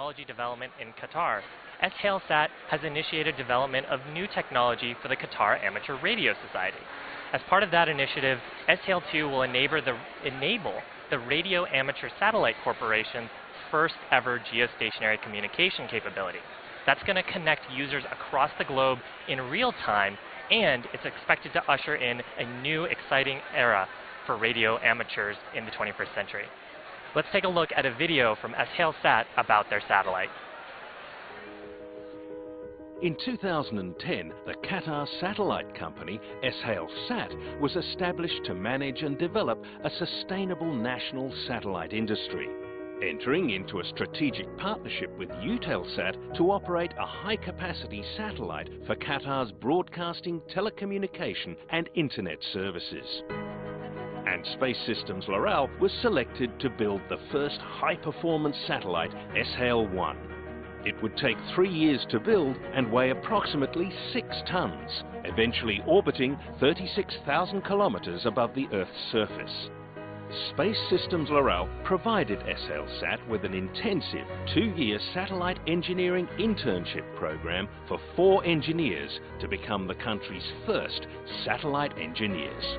technology development in Qatar, SHALESAT has initiated development of new technology for the Qatar Amateur Radio Society. As part of that initiative, SHALE-2 will enable the Radio Amateur Satellite Corporation's first ever geostationary communication capability. That's going to connect users across the globe in real time, and it's expected to usher in a new exciting era for radio amateurs in the 21st century. Let's take a look at a video from SHALESAT about their satellite. In 2010, the Qatar satellite company, SHALESAT, was established to manage and develop a sustainable national satellite industry, entering into a strategic partnership with Eutelsat to operate a high-capacity satellite for Qatar's broadcasting, telecommunication and internet services. And Space Systems Loral was selected to build the first high-performance satellite, SHALE-1. It would take 3 years to build and weigh approximately 6 tons, eventually orbiting 36,000 kilometers above the Earth's surface. Space Systems Loral provided SHALESAT with an intensive 2-year satellite engineering internship program for 4 engineers to become the country's first satellite engineers.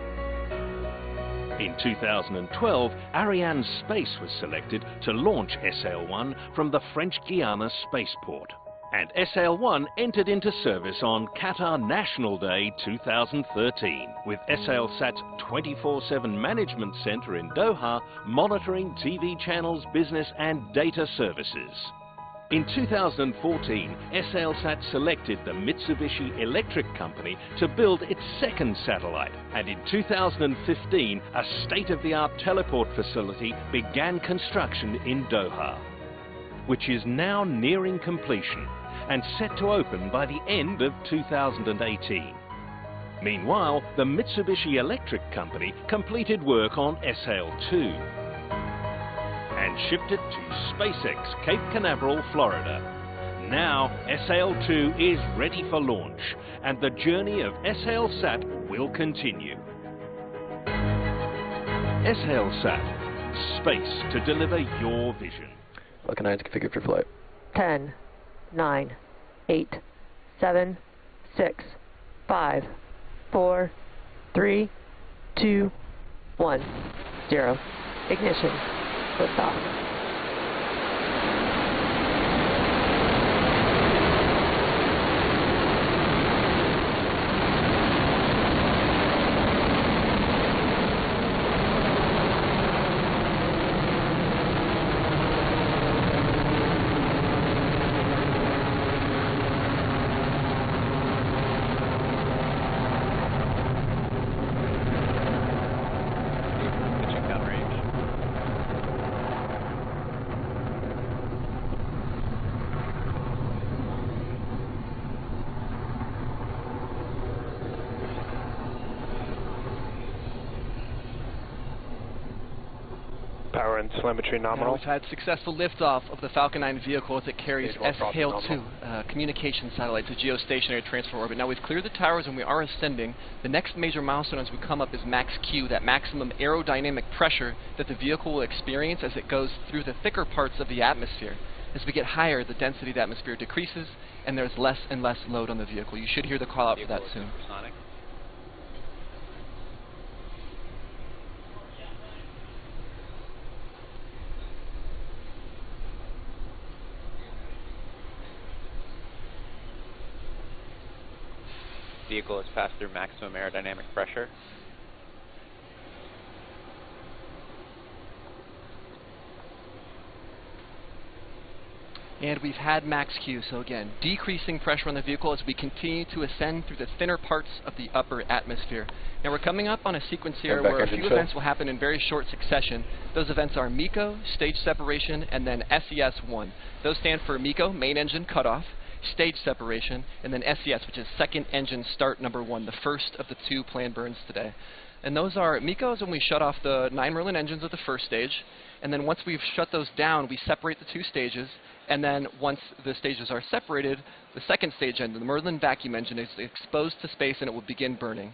In 2012, Ariane Space was selected to launch SHALE-1 from the French Guiana spaceport. And SHALE-1 entered into service on Qatar National Day 2013, with SHALESAT's 24/7 management center in Doha monitoring TV channels, business and data services. In 2014, SHALESAT selected the Mitsubishi Electric Company to build its second satellite, and in 2015, a state-of-the-art teleport facility began construction in Doha, which is now nearing completion and set to open by the end of 2018. Meanwhile, the Mitsubishi Electric Company completed work on SHALE-2 and shipped it to SpaceX Cape Canaveral, Florida. Now, SHALE-2 is ready for launch, and the journey of SHALESAT will continue. SHALESAT, space to deliver your vision. Falcon 9 is configured for flight. 10, 9, 8, 7, 6, 5, 4, 3, 2, 1, 0. Ignition. Liftoff. Power and telemetry nominal. We've had successful liftoff of the Falcon 9 vehicle as it carries SHALE-2 communication satellite to geostationary transfer orbit. Now we've cleared the towers and we are ascending. The next major milestone as we come up is max Q, that maximum aerodynamic pressure that the vehicle will experience as it goes through the thicker parts of the atmosphere. As we get higher, the density of the atmosphere decreases and there's less and less load on the vehicle. You should hear the call out for that soon. Vehicle has passed through maximum aerodynamic pressure. And we've had max Q, so again, decreasing pressure on the vehicle as we continue to ascend through the thinner parts of the upper atmosphere. Now we're coming up on a sequence here where a few events will happen in very short succession. Those events are MECO, stage separation, and then SES-1. Those stand for MECO, main engine cutoff, stage separation, and then SES, which is second engine start number 1, the first of the 2 planned burns today. And those are, MECO is when we shut off the 9 Merlin engines of the first stage, and then once we've shut those down, we separate the 2 stages, and then once the stages are separated, the second stage engine, the Merlin vacuum engine, is exposed to space and it will begin burning.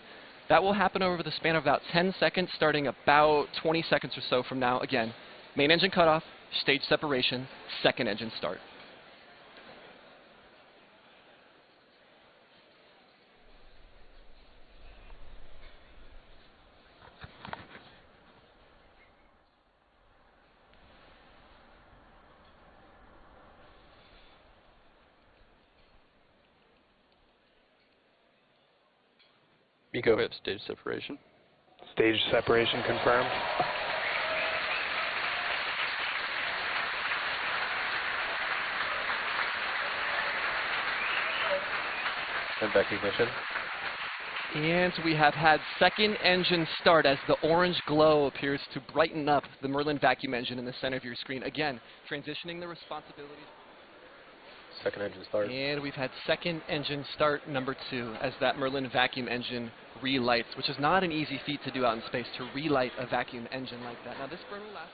That will happen over the span of about 10 seconds, starting about 20 seconds or so from now. Again, main engine cutoff, stage separation, second engine start. MECO, we have stage separation. Stage separation confirmed. And back ignition. And we have had second engine start as the orange glow appears to brighten up the Merlin vacuum engine in the center of your screen. Again, transitioning the responsibilities. Second engine start. And we've had second engine start number 2 as that Merlin vacuum engine relights, which is not an easy feat to do out in space, to relight a vacuum engine like that. Now this burn will last.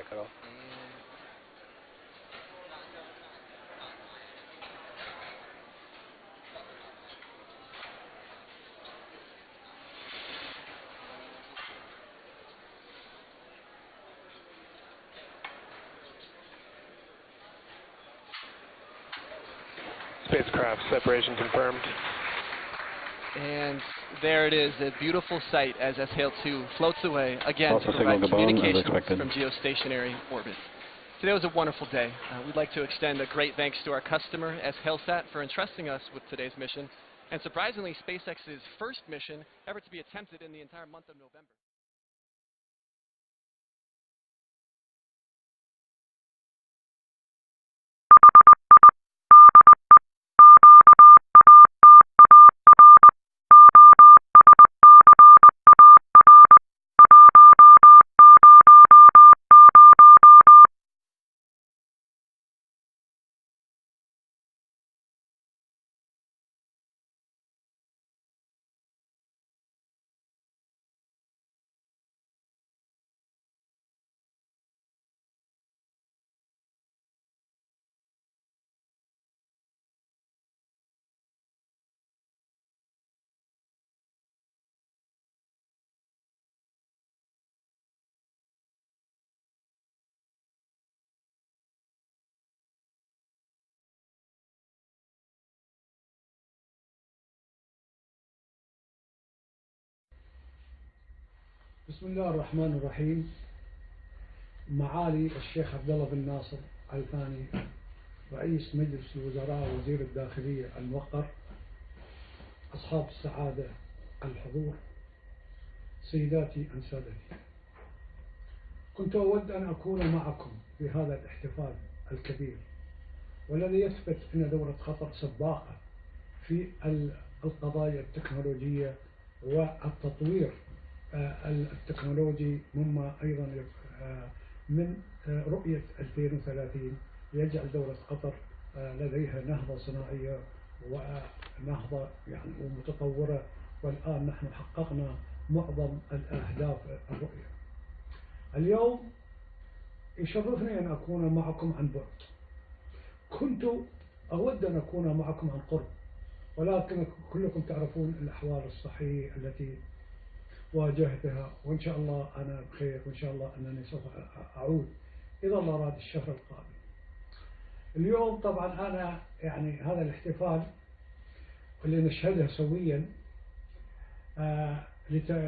Cut off. Spacecraft separation confirmed. And there it is, a beautiful sight as SHALE-2 floats away, again, Also to provide communication expected. from geostationary orbit. Today was a wonderful day. We'd like to extend a great thanks to our customer, SHALESAT, for entrusting us with today's mission, and surprisingly, SpaceX's first mission ever to be attempted in the entire month of November. بسم الله الرحمن الرحيم. معالي الشيخ عبد الله بن ناصر الثاني رئيس مجلس الوزراء وزير الداخلية الموقر، أصحاب السعادة الحضور، سيداتي أنسادتي، كنت أود أن أكون معكم في هذا الاحتفال الكبير والذي يثبت أن دولة قطر سباقة في القضايا التكنولوجية والتطوير التكنولوجي، مما أيضا من رؤية 2030 يجعل دولة قطر لديها نهضة صناعية ونهضة يعني ومتطورة، والآن نحن حققنا معظم الأهداف الرؤية. اليوم يشرفني أن أكون معكم عن بعد. كنت أود أن أكون معكم عن قرب، ولكن كلكم تعرفون الأحوال الصحية التي واجهتها، وإن شاء الله أنا بخير، وإن شاء الله أنني سوف أعود إذا الله أراد الشهر القادم. اليوم طبعا أنا يعني هذا الاحتفال اللي نشهده سويا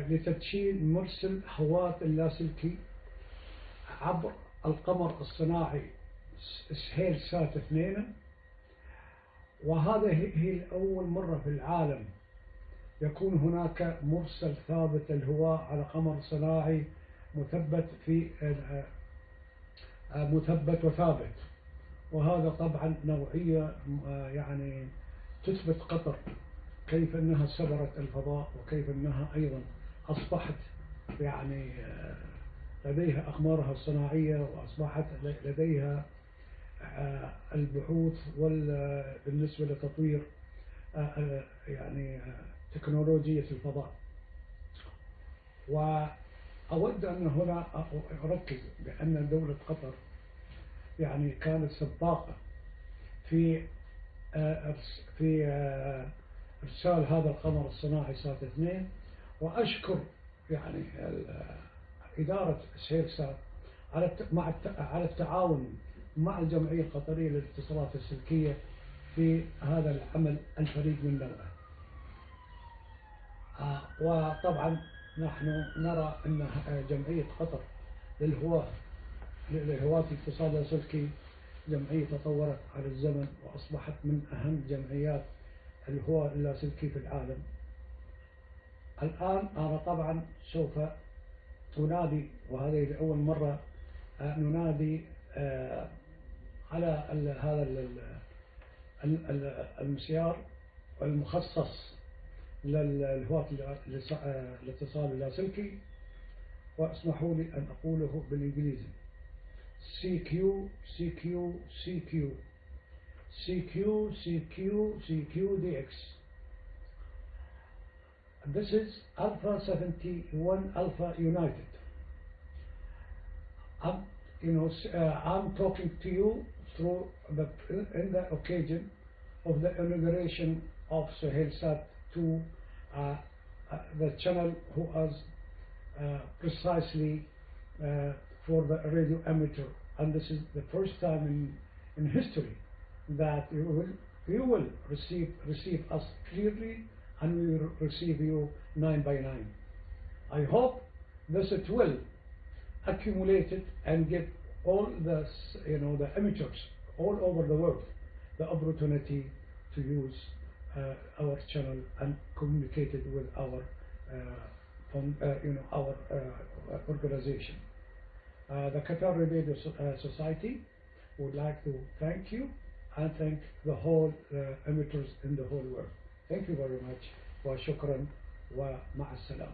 لتدشين مرسل هوات اللاسلكي عبر القمر الصناعي SHALESAT 2، وهذا هي أول مرة في العالم يكون هناك مرسل ثابت الهواء على قمر صناعي مثبت وثابت، وهذا طبعا نوعية يعني تثبت قطر كيف أنها سبرت الفضاء، وكيف أنها أيضا أصبحت يعني لديها أقمارها الصناعية، وأصبحت لديها البحوث بالنسبة لتطوير يعني تكنولوجية الفضاء. وأود أن هنا أركز بأن دولة قطر يعني كانت سباقة في في إرسال هذا القمر الصناعي سات 2. وأشكر يعني إدارة سهيل سات على التعاون مع الجمعية القطرية للاتصالات السلكية في هذا العمل الفريد من نوعه. وطبعا نحن نرى أن جمعية قطر للهواة الاتصال اللاسلكي جمعية تطورت على الزمن وأصبحت من أهم جمعيات الهواة اللاسلكي في العالم. الآن أنا طبعا سوف أنادي، وهذه لأول مرة ننادي على هذا المسيار المخصص للهواة الاتصال اللاسلكي، واسمحوا لي أن أقوله بالإنجليزي: CQ CQ CQ CQ CQ CQ DX. This is Alpha 71 Alpha United. I'm talking to you through in the occasion of the inauguration of Suhailsat 2, the channel who was precisely for the radio amateur, and this is the first time in history that you will receive us clearly, and we will receive you 9 by 9. I hope this it will accumulate it and give all the the amateurs all over the world the opportunity to use our channel and communicate it with our organization. The Qatar Radio Society would like to thank you and thank the whole amateurs in the whole world. Thank you very much. وشكرا ومع السلامة.